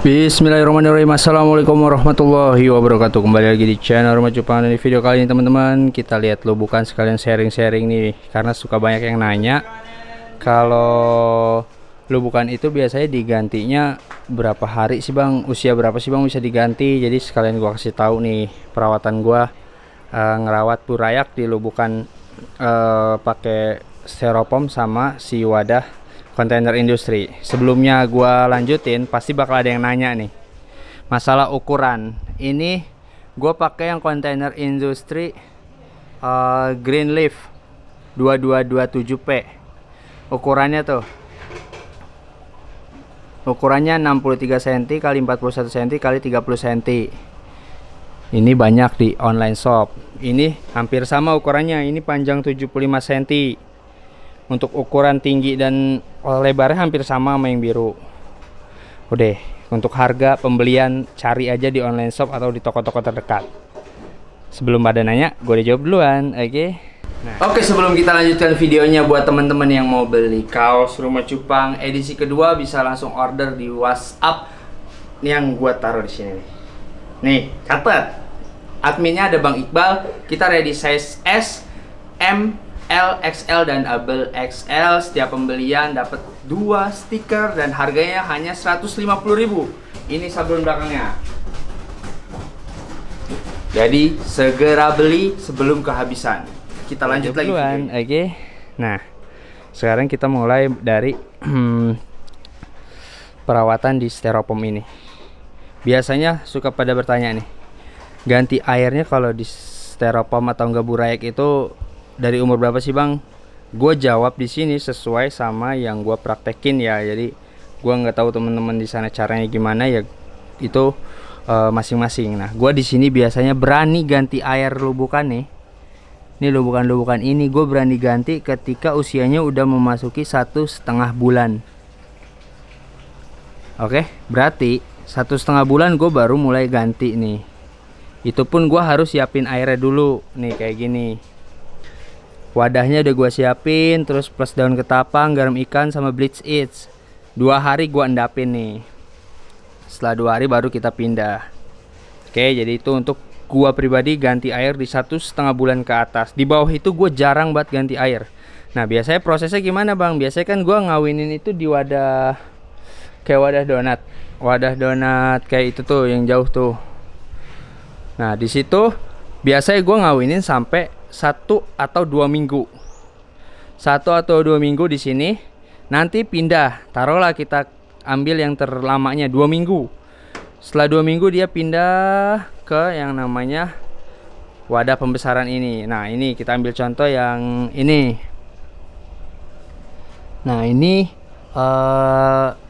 Bismillahirrahmanirrahim. Assalamualaikum warahmatullahi wabarakatuh. Kembali lagi di channel Rumah Cupang. Di video kali ini teman-teman, kita lihat lubukan sekalian sharing-sharing nih, karena suka banyak yang nanya kalau lubukan itu biasanya digantinya berapa hari sih bang, usia berapa sih bang bisa diganti. Jadi sekalian gua kasih tahu nih perawatan gua ngerawat burayak di lubukan pakai styrofoam sama si wadah kontainer industri. Sebelumnya gua lanjutin, pasti bakal ada yang nanya nih masalah ukuran. Ini gua pakai yang kontainer industri Greenleaf 2227P. Ukurannya tuh, ukurannya 63 cm kali 41 cm kali 30 cm. Ini banyak di online shop. Ini hampir sama ukurannya. Ini panjang 75 cm. Untuk ukuran tinggi dan lebarnya hampir sama yang biru. Udah, untuk harga pembelian cari aja di online shop atau di toko-toko terdekat. Sebelum pada nanya, gue udah jawab duluan, oke? Oke, sebelum kita lanjutkan videonya, buat teman-teman yang mau beli kaos Rumah Cupang edisi kedua bisa langsung order di WhatsApp yang gue taruh di sini nih. Nih, catat. Adminnya ada Bang Iqbal. Kita ready size S, M, L, XL, dan double XL. Setiap pembelian dapat 2 stiker dan harganya hanya 150.000. Ini sablon belakangnya. Jadi segera beli sebelum kehabisan. Kita lanjut lagi. Oke. Nah, sekarang kita mulai dari perawatan di styrofoam ini. Biasanya suka pada bertanya nih, ganti airnya kalau di styrofoam atau enggak burayak itu dari umur berapa sih bang? Gue jawab di sini sesuai sama yang gue praktekin ya. Jadi gue nggak tahu teman-teman di sana caranya gimana ya, itu masing-masing. Nah, gue di sini biasanya berani ganti air lubukan nih. Ini lubukan-lubukan ini gue berani ganti ketika usianya udah memasuki 1,5 bulan. Oke, berarti 1,5 bulan gue baru mulai ganti nih. Itu pun gue harus siapin airnya dulu nih kayak gini. Wadahnya udah gua siapin, terus plus daun ketapang, garam ikan, sama bleach it. 2 hari gua endapin nih. Setelah 2 hari baru kita pindah. Oke, jadi itu untuk gua pribadi ganti air di 1,5 bulan ke atas. Di bawah itu gua jarang banget ganti air. Nah, biasanya prosesnya gimana bang? Biasanya kan gua ngawinin itu di wadah, kayak wadah donat. Wadah donat kayak itu tuh yang jauh tuh. Nah, di situ biasanya gua ngawinin sampai 1 atau 2 minggu. 1 atau 2 minggu di sini. Nanti pindah. Taruhlah kita ambil yang terlamanya 2 minggu. Setelah 2 minggu dia pindah ke yang namanya wadah pembesaran ini. Nah, ini kita ambil contoh yang ini. Nah, ini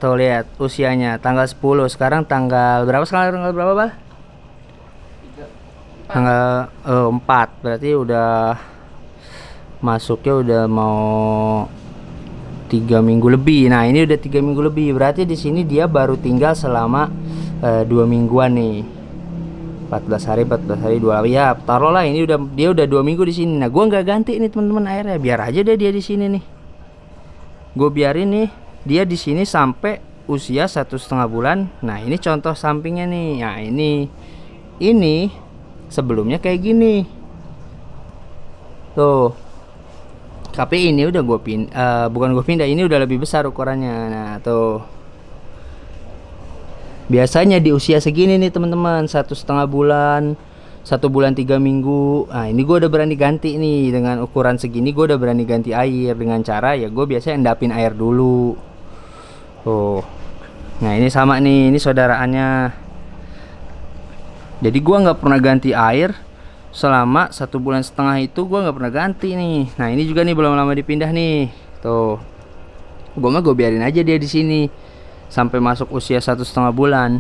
tuh lihat usianya tanggal 10. Sekarang tanggal berapa sekarang? Tanggal berapa, Bal? Tanggal 4, berarti udah masuknya udah mau 3 minggu lebih. Nah, ini udah 3 minggu lebih, berarti di sini dia baru tinggal selama 2 mingguan nih. 14 hari 2 ya, taruhlah ini dia udah 2 minggu di sini. Nah, gua nggak ganti nih teman-teman airnya, biar aja deh dia di sini nih. Gue biarin nih dia di sini sampai usia 1,5 bulan. Nah, ini contoh sampingnya nih. Nah, ini sebelumnya kayak gini tuh, tapi ini udah gue bukan gue pindah, ini udah lebih besar ukurannya. Nah, tuh biasanya di usia segini nih teman-teman, 1,5 bulan, 1 bulan 3 minggu. Nah, ini gue udah berani ganti nih, dengan ukuran segini gue udah berani ganti air dengan cara ya gue biasanya endapin air dulu tuh. Nah, ini sama nih, ini saudaraannya. Jadi gua nggak pernah ganti air selama 1,5 bulan itu, gua nggak pernah ganti nih. Nah, ini juga nih belum lama dipindah nih. Tuh, gua biarin aja dia di sini sampai masuk usia 1,5 bulan.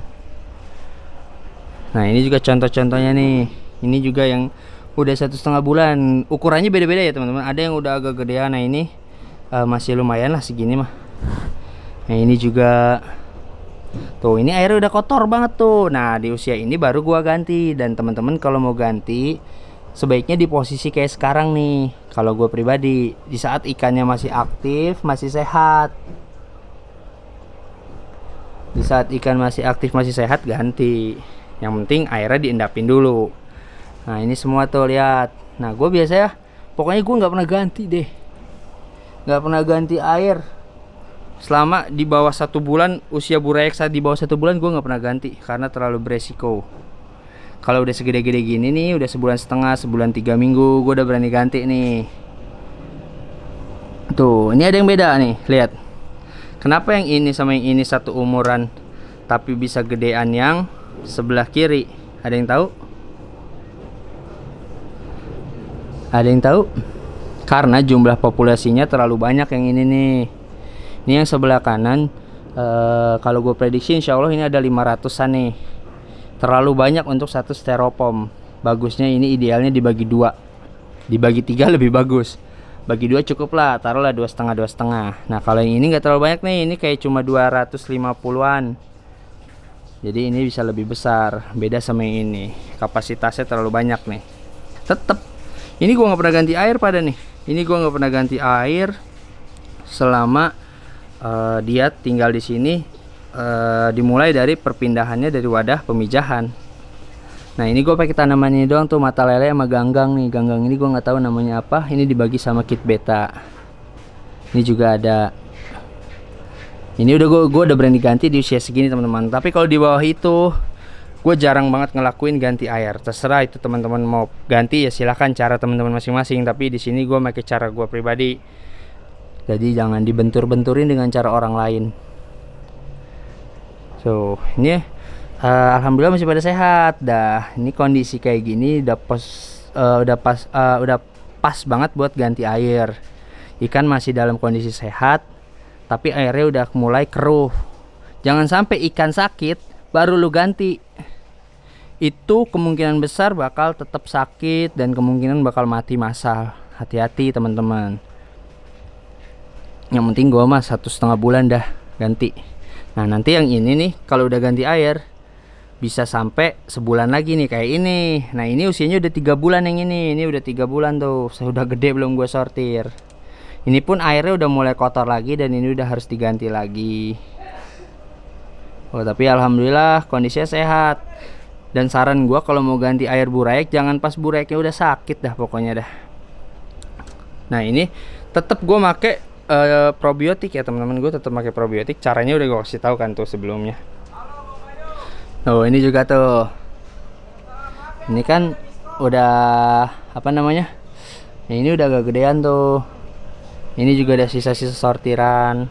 Nah, ini juga contoh-contohnya nih. Ini juga yang udah 1,5 bulan. Ukurannya beda-beda ya teman-teman. Ada yang udah agak gedean. Nah, ini masih lumayan lah segini mah. Nah, ini juga. Tuh, ini airnya udah kotor banget tuh. Nah, di usia ini baru gua ganti. Dan teman-teman kalau mau ganti sebaiknya di posisi kayak sekarang nih. Kalau gua pribadi, di saat ikannya masih aktif, masih sehat. Di saat ikan masih aktif, masih sehat, ganti. Yang penting airnya diendapin dulu. Nah ini semua tuh lihat. Nah gue biasa ya, pokoknya gue nggak pernah ganti deh, nggak pernah ganti air selama di bawah 1 bulan. Usia burayak saat di bawah 1 bulan gue nggak pernah ganti karena terlalu beresiko. Kalau udah segede-gede gini nih, udah 1,5 bulan, sebulan 3 minggu, gue udah berani ganti nih. Tuh, ini ada yang beda nih, lihat. Kenapa yang ini sama yang ini satu umuran, tapi bisa gedean yang sebelah kiri? Ada yang tahu? Ada yang tahu? Karena jumlah populasinya terlalu banyak yang ini nih. Ini yang sebelah kanan, kalau gue prediksi insya Allah ini ada 500-an nih. Terlalu banyak untuk satu styrofoam. Bagusnya ini idealnya dibagi 2. Dibagi 3 lebih bagus. Bagi 2 cukup lah, taruhlah 2,5. Nah kalau yang ini nggak terlalu banyak nih, ini kayak cuma 250-an. Jadi ini bisa lebih besar, beda sama yang ini. Kapasitasnya terlalu banyak nih. Tetep, ini gua nggak pernah ganti air pada nih. Ini gua nggak pernah ganti air selama dia tinggal di sini. Dimulai dari perpindahannya dari wadah pemijahan. Nah ini gue pakai tanamannya doang tuh, mata lele sama ganggang nih. Ganggang ini gue nggak tahu namanya apa. Ini dibagi sama kit beta. Ini juga ada. Ini udah gue udah berani ganti di usia segini teman-teman. Tapi kalau di bawah itu gue jarang banget ngelakuin ganti air. Terserah itu teman-teman mau ganti ya silahkan, cara teman-teman masing-masing. Tapi di sini gue pakai cara gue pribadi. Jadi jangan dibentur-benturin dengan cara orang lain. So ini alhamdulillah masih pada sehat dah. Ini kondisi kayak gini udah pas banget buat ganti air. Ikan masih dalam kondisi sehat, tapi airnya udah mulai keruh. Jangan sampai ikan sakit baru lu ganti. Itu kemungkinan besar bakal tetap sakit dan kemungkinan bakal mati massal. Hati-hati teman-teman. Yang penting gua mah 1,5 bulan dah ganti. Nah nanti yang ini nih kalau udah ganti air bisa sampai sebulan lagi nih kayak ini. Nah ini usianya udah 3 bulan yang ini. Ini udah 3 bulan tuh. Sudah gede belum gue sortir. Ini pun airnya udah mulai kotor lagi dan ini udah harus diganti lagi. Oh tapi alhamdulillah kondisinya sehat. Dan saran gue kalau mau ganti air burayak jangan pas burayaknya udah sakit dah pokoknya dah. Nah ini tetap gue make probiotik ya teman-teman. Gue tetap pakai probiotik. Caranya udah gue kasih tahu kan tuh sebelumnya. Oh ini juga tuh. Ini kan udah apa namanya? Nah, ini udah agak gedean tuh. Ini juga ada sisa-sisa sortiran.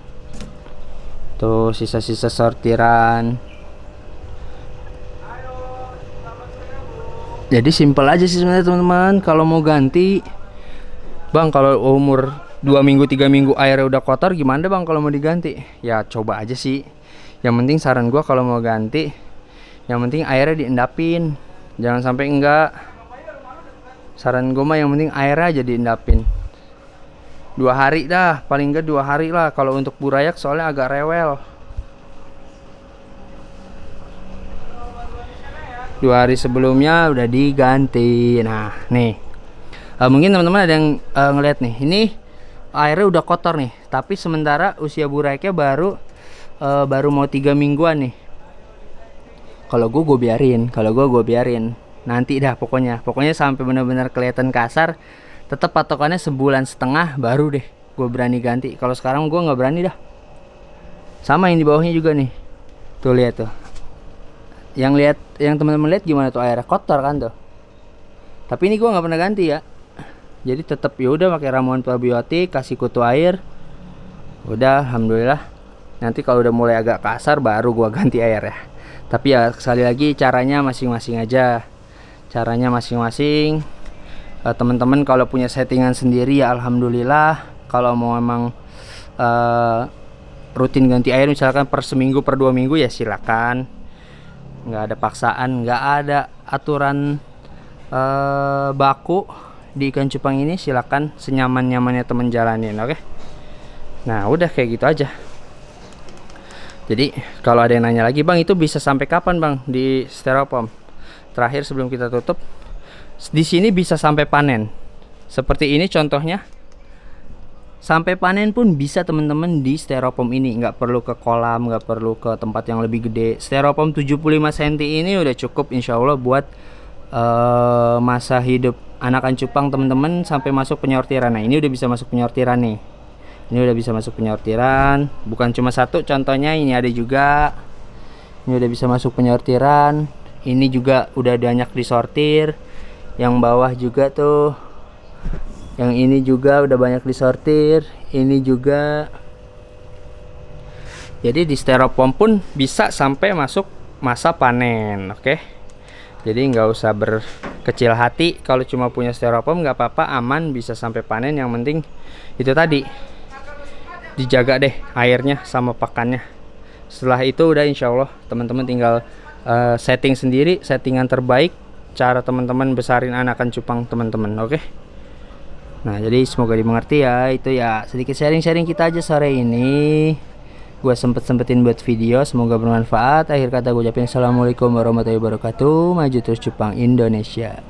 Tuh sisa-sisa sortiran. Jadi simpel aja sih sebenarnya teman-teman. Kalau mau ganti, bang kalau umur 2 minggu 3 minggu airnya udah kotor gimana bang kalau mau diganti? Ya coba aja sih. Yang penting saran gua kalau mau ganti, yang penting airnya diendapin, jangan sampai enggak. Saran gue mah yang penting airnya aja diendapin. 2 hari dah, paling enggak 2 hari lah kalau untuk burayak soalnya agak rewel. 2 hari sebelumnya udah diganti. Nah nih, mungkin teman-teman ada yang ngeliat nih, ini airnya udah kotor nih, tapi sementara usia burayaknya baru mau 3 mingguan nih. Kalau gue biarin, nanti dah pokoknya sampai benar-benar kelihatan kasar. Tetap patokannya 1,5 bulan baru deh gue berani ganti. Kalau sekarang gue nggak berani dah. Sama yang di bawahnya juga nih, tuh lihat tuh. Yang teman-teman lihat gimana tuh airnya kotor kan tuh. Tapi ini gue nggak pernah ganti ya. Jadi tetap ya udah pakai ramuan probiotik, kasih kutu air. Udah alhamdulillah. Nanti kalau udah mulai agak kasar baru gue ganti air ya. Tapi ya sekali lagi caranya masing-masing aja. Caranya masing-masing. Teman-teman kalau punya settingan sendiri ya alhamdulillah. Kalau mau emang rutin ganti air misalkan per seminggu per 2 minggu ya silakan. Nggak ada paksaan, nggak ada aturan baku di ikan cupang ini. Silakan senyaman-nyamannya teman jalanin, oke? Nah udah kayak gitu aja. Jadi kalau ada yang nanya lagi, bang itu bisa sampai kapan bang di styrofoam? Terakhir sebelum kita tutup, di sini bisa sampai panen. Seperti ini contohnya. sampai panen pun bisa teman-teman di styrofoam ini, nggak perlu ke kolam, nggak perlu ke tempat yang lebih gede. Styrofoam 75 cm ini udah cukup insya Allah buat masa hidup anakan cupang teman-teman sampai masuk penyortiran. Nah ini udah bisa masuk penyortiran nih, ini udah bisa masuk penyortiran, bukan cuma satu contohnya, ini ada juga, ini udah bisa masuk penyortiran, ini juga udah banyak disortir, yang bawah juga tuh, yang ini juga udah banyak disortir, ini juga. Jadi di styrofoam pun bisa sampai masuk masa panen, oke? Jadi nggak usah berkecil hati kalau cuma punya styrofoam, nggak apa-apa, aman, bisa sampai panen. Yang penting itu tadi dijaga deh airnya sama pakannya. Setelah itu udah insya Allah teman-teman tinggal setting sendiri, settingan terbaik cara teman-teman besarin anakan cupang teman-teman, oke? Nah jadi semoga dimengerti ya. Itu ya sedikit sharing-sharing kita aja sore ini. Gue sempetin buat video, semoga bermanfaat. Akhir kata gue ucapin assalamualaikum warahmatullahi wabarakatuh. Maju terus Cupang Indonesia.